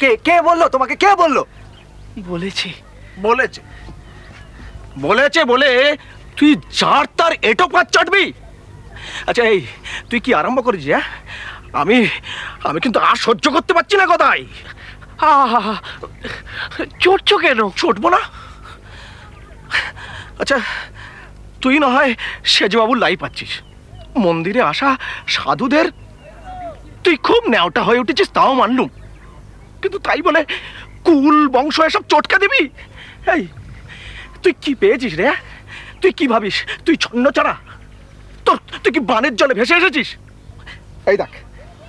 কে কে বললো তোমাকে? কে বললো? বলেছে বলেছে বলেছে বলে তুই যার তার এটো পাত চাটবি? আচ্ছা এই তুই কি আরম্ভ করেছিস? হ্যাঁ, আমি আমি কিন্তু আর সহ্য করতে পারছি না কথাই। চটছো কেন? চটবো না? আচ্ছা তুই না হয় সেজবাবুর লাই পাচ্ছিস, মন্দিরে আসা সাধুদের তুই খুব ন্যাওটা হয়ে উঠেছিস, তাও মানলুম, কিন্তু তাই বলে কুল বংশ এসব চটকা দিবি? এই তুই কি পেয়েছিস রে? তুই কি ভাবিস তুই ছন্নছাড়া? তুই কি বানের জলে ভেসে এসেছিস? এই দেখ,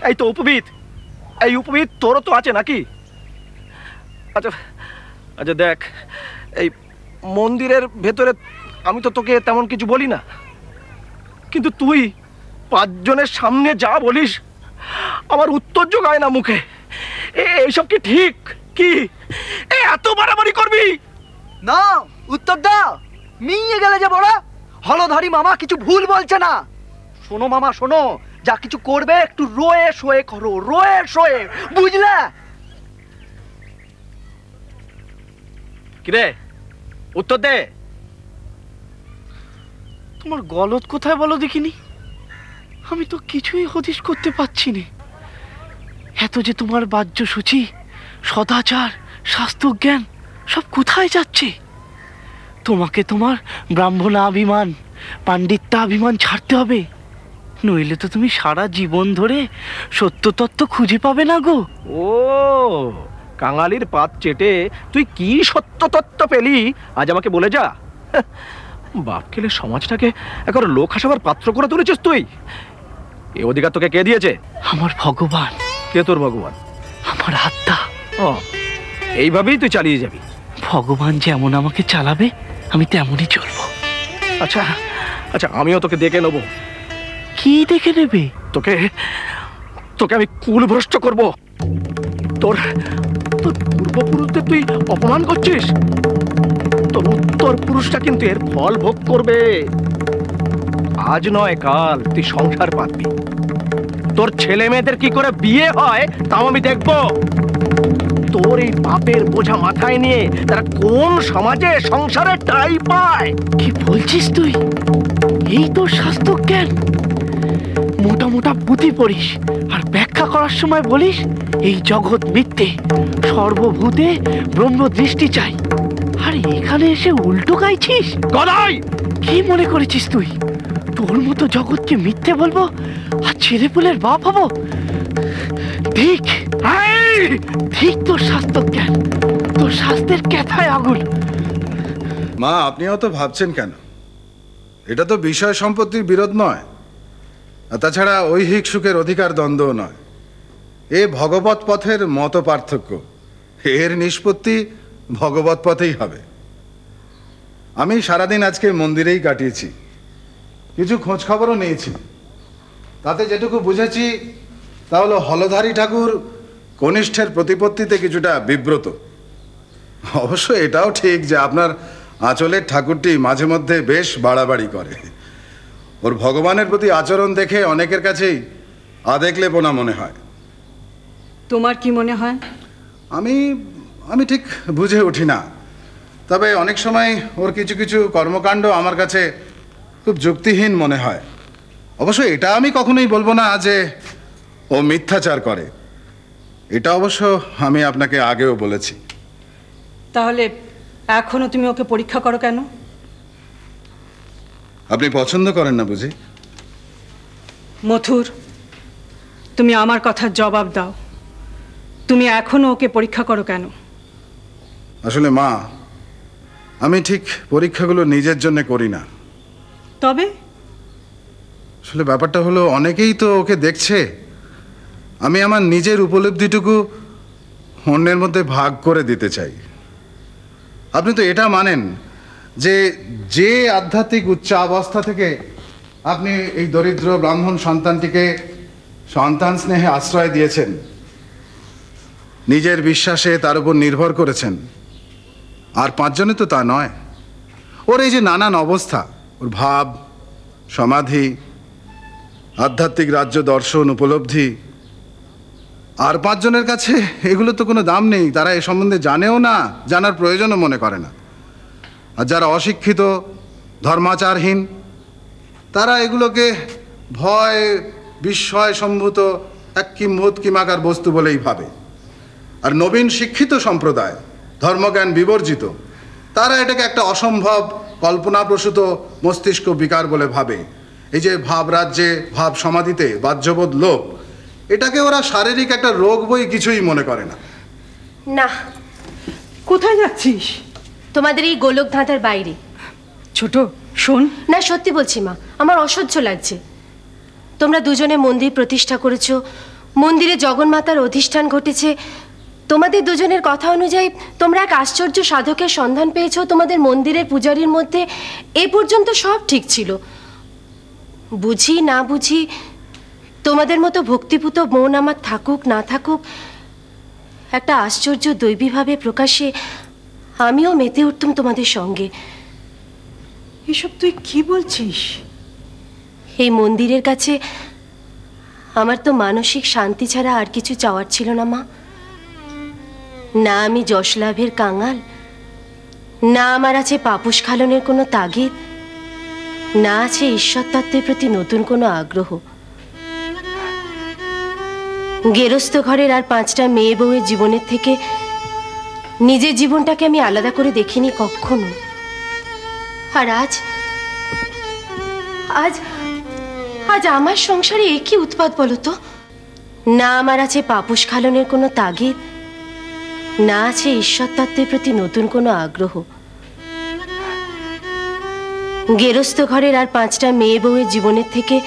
এই তো উপবিদ, এই উপবিদ তোরও তো আছে নাকি? আচ্ছা আচ্ছা দেখ, এই মন্দিরের ভেতরে আমি তো তোকে তেমন কিছু বলি না, কিন্তু তুই 5 জনের সামনে যা বলিস আমার উত্তর জোগায় না মুখে। এইসব কি ঠিক? কি এত বাড়াবাড়ি করবি? না, উত্তর দাও। মিয়ে গেলে যে বড় হলধারী মামা কিছু ভুল বলছে না। শোনো মামা শোনো, যা কিছু করবে একটু রোয়ে শোয়ে করো, রোয়ে শোয়ে, বুঝলে? কিরে উত্তর দে। তোমার গলত কোথায় বলো দেখিনি? আমি তো কিছুই হদিশ করতে পারছি না। এত যে তোমার বাহ্যসূচি, সদাচার, শাস্ত্রজ্ঞান সব কোথায় যাচ্ছে? তোমাকে তোমার ব্রাহ্মণাভিমান, পাণ্ডিত্যাভিমান ছাড়তে হবে, নইলে তো তুমি সারা জীবন ধরে সত্য তত্ত্ব খুঁজে পাবে না গো। ও কাঙালির পাত চেটে তুই কি সত্য তত্ত্ব পেলি আজ আমাকে বলে যা। বাপ খেলে সমাজটাকে একবার লোক হাসাবার পাত্র করে তুলেছিস তুই। এ অধিকার তোকে কে দিয়েছে? আমার ভগবান। কে তোর ভগবান? আমার আত্মা। ও এইভাবেই তুই চালিয়ে যাবি? ভগবান যেমন আমাকে চালাবে আমি তেমনই চলবো। আচ্ছা আচ্ছা আমিও তোকে দেখে নেবো। কি দেখে নেবে? তোকে তোকে আমি কুলভ্রষ্ট করব। তোর তোর পূর্বপুরুষদের তুই অপমান করছিস, তোর উত্তর পুরুষটা কিন্তু এর ফল ভোগ করবে। আজ নয় কাল তুই সংসার পাতবি, তোর ছেলে মেয়েদের কি করে বিয়ে হয় তাও আমি দেখব। তোর এই পাপের বোঝা মাথায় নিয়ে তারা কোন সমাজে সংসারে ঠাঁই পায়। কি বলছিস তুই? এই তোর শাস্ত্রজ্ঞান? মোটা মোটা পুঁথি পড়িস আর ব্যাখ্যা করার সময় বলিস এই জগৎ মিথ্যে, সর্বভূতে ব্রহ্ম দৃষ্টি চাই, আর এখানে এসে উল্টো গাইছিস। গদাই, কি মনে করেছিস তুই তোর মতো জগৎকে মিথ্যে বলবো আর ছেলেপুলের বাপ হবো? ঠিক ঠিক তোর শাস্ত্রজ্ঞান, তোর শাস্ত্রের ক্যাথায় আগুন। মা আপনিও তো ভাবছেন কেন? এটা তো বিষয় সম্পত্তির বিরোধ নয়, আর তাছাড়া ঐহিক সুখের অধিকার দ্বন্দ্ব নয়। এ ভগবৎ পথের মত পার্থক্য, এর নিষ্পত্তি ভগবৎ পথেই হবে। আমি সারাদিন আজকে মন্দিরেই কাটিয়েছি, কিছু খোঁজ খবরও নিয়েছি। তাতে যেটুকু বুঝেছি তা হলো হলধারী ঠাকুর কনিষ্ঠের প্রতিপত্তিতে কিছুটা বিব্রত। অবশ্য এটাও ঠিক যে আপনার আঁচলের ঠাকুরটি মাঝে মধ্যে বেশ বাড়াবাড়ি করে। ওর ভগবানের প্রতি আচরণ দেখে অনেকের কাছেই আদেকলেপনা মনে হয়। তোমার কি মনে হয়? আমি ঠিক বুঝে উঠি না, তবে অনেক সময় ওর কিছু কিছু কর্মকাণ্ড আমার কাছে খুব যুক্তিহীন মনে হয়। অবশ্য এটা আমি কখনোই বলবো না যে ও মিথ্যাচার করে, এটা অবশ্য আমি আপনাকে আগেও বলেছি। তাহলে এখনো তুমি ওকে পরীক্ষা করো কেন? আপনি পছন্দ করেন না বুঝি? মথুর, তুমি আমার কথার জবাব দাও। তুমি এখনো ওকে পরীক্ষা করো কেন? আসলে মা, আমি ঠিক পরীক্ষাগুলো নিজের জন্য করি না। তবে আসলে ব্যাপারটা হলো অনেকেই তো ওকে দেখছে, আমি আমার নিজের উপলব্ধিটুকু অন্যের মধ্যে ভাগ করে দিতে চাই। আপনি তো এটা মানেন যে যে আধ্যাত্মিক উচ্চাবস্থা থেকে আপনি এই দরিদ্র ব্রাহ্মণ সন্তানটিকে সন্তান স্নেহে আশ্রয় দিয়েছেন, নিজের বিশ্বাসে তার উপর নির্ভর করেছেন, আর 5 জনে তো তা নয়। ওর এই যে নানান অবস্থা, ওর ভাব, সমাধি, আধ্যাত্মিক রাজ্য দর্শন, উপলব্ধি, আর 5 জনের কাছে এগুলো তো কোনো দাম নেই, তারা এ সম্বন্ধে জানেও না, জানার প্রয়োজনও মনে করে না। আর যারা অশিক্ষিত, ধর্মাচারহীন, তারা এগুলোকে ভয় বিস্ময় সম্ভূত এক কিম্ভূত কিমাকার বস্তু বলেই ভাবে। আর নবীন শিক্ষিত সম্প্রদায়, ধর্মজ্ঞান বিবর্জিত, তারা এটাকে একটা অসম্ভব কল্পনাপ্রসূত মস্তিষ্ক বিকার বলে ভাবে। এই যে ভাব রাজ্যে, ভাব সমাধিতে বাহ্যবোধ লোপ, এটাকে ওরা শারীরিক একটা রোগ বই কিছুই মনে করে না। না, কোথায় যাচ্ছিস? তোমাদের এই গোলক ধাঁধার বাইরে। ছোট শোন। না, সত্যি বলছি মা, আমার অসহ্য লাগছে। তোমরা দুজনে মন্দির প্রতিষ্ঠা করেছ, মন্দিরে জগন্মাতার অধিষ্ঠান ঘটেছে। তোমাদের দুজনের কথা অনুযায়ী তোমরা এক আশ্চর্য সাধকের সন্ধান পেয়েছো তোমাদের মন্দিরের পূজারীর মধ্যে। এ পর্যন্ত সব ঠিক ছিল। বুঝি না বুঝি তোমাদের মতো ভক্তিপুত মন আমার থাকুক না থাকুক, একটা আশ্চর্য দৈবীভাবে প্রকাশে আমিও মেতে উঠতাম তোমাদের সঙ্গে। এসব তুই কি বলছিস? এই মন্দিরের কাছে আমার তো মানসিক শান্তি ছাড়া আর কিছু চাওয়ার ছিল না মা। না আমি যশ লাভের কাঙাল, না আমার আছে পাপুস খালনের কোনো তাগিদ, না আছে ঈশ্বর তত্ত্বের প্রতি নতুন কোনো আগ্রহ। গেরস্থ ঘরের আর 5টা মেয়ে বউয়ের জীবনের থেকে নিজের জীবনটাকে আমি আলাদা করে দেখিনি কখনো। আর আজ আজ আজ আমার সংসারে একই উৎপাত বলো তো। না আমার আছে পাপুস খালনের কোনো তাগিদ, না আছে ঈশ্বর তত্ত্বের প্রতি নতুন কোনো আগ্রহ। গেরস্থ ঘরের আর 5টা মেয়ে বউয়ের জীবনের থেকে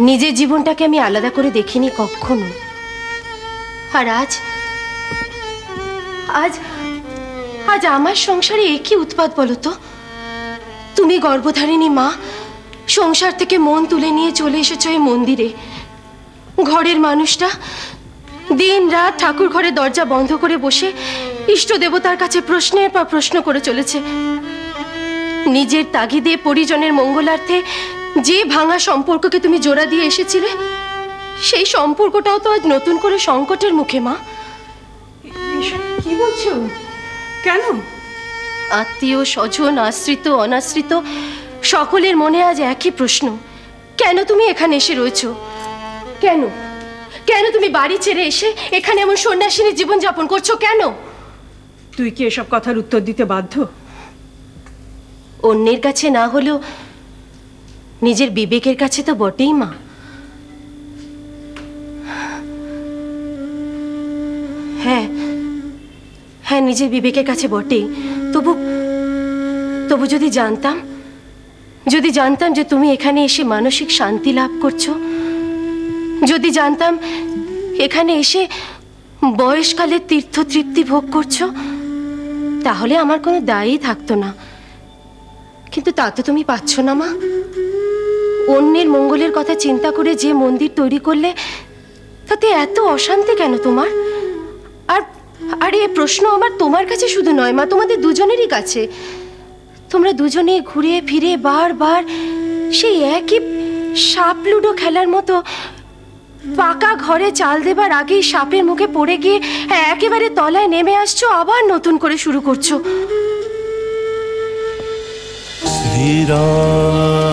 নিজের জীবনটাকে আমি আলাদা করে দেখিনি কখনো। আর আজ আজ আজ আমার সংসারে একই উৎপাত বলো তো। তুমি গর্ভধারিণী মা, সংসার থেকে মন তুলে নিয়ে চলে এসেছো এই মন্দিরে। ঘরের মানুষটা দিন রাত ঠাকুর ঘরে দরজা বন্ধ করে বসে ইষ্ট দেবতার কাছে প্রশ্নের পর প্রশ্ন করে চলেছে। নিজের তাগিদে পরিজনের মঙ্গলার্থে যে ভাঙা সম্পর্ককে তুমি জোড়া দিয়ে এসেছিলে, সেই সম্পর্কটাও তো আজ নতুন করে সংকটের মুখে মা। এসব কি বলছো? কেন? আত্মীয় স্বজন, আশ্রিত অনাশ্রিত, সকলের মনে আজ একই প্রশ্ন, কেন তুমি এখানে এসে রয়েছো? কেন কেন তুমি বাড়ি ছেড়ে এসে এখানে এমন সন্ন্যাসিনী জীবনযাপন করছো? কেন? তুই কি এসব কথার উত্তর দিতে বাধ্য? অন্যের কাছে না হলেও নিজের বিবেকের কাছে তো বটেই মা। হ্যাঁ হ্যাঁ, নিজের বিবেকের কাছে বটেই। তবু তবু যদি জানতাম যে তুমি এখানে এসে মানসিক শান্তি লাভ করছো, যদি জানতাম এখানে এসে বয়সকালের তীর্থ তৃপ্তি ভোগ করছো, তাহলে আমার কোনো দায়ই থাকতো না। কিন্তু তা তো তুমি পাচ্ছ না মা। অন্যের মঙ্গলের কথা চিন্তা করে যে মন্দির তৈরি করলে, তাতে এত অশান্তি কেন তোমার? আর এই প্রশ্ন আমার তোমার কাছে শুধু নয় মা, তোমাদের দুজনেরই কাছে। তোমরা দুজনে ঘুরে ফিরে বারবার সেই একই সাপ লুডো খেলার মতো পাকা ঘরে চাল দেবার আগেই সাপের মুখে পড়ে গিয়ে একেবারে তলায় নেমে আসছো, আবার নতুন করে শুরু করছো। শ্রীরাম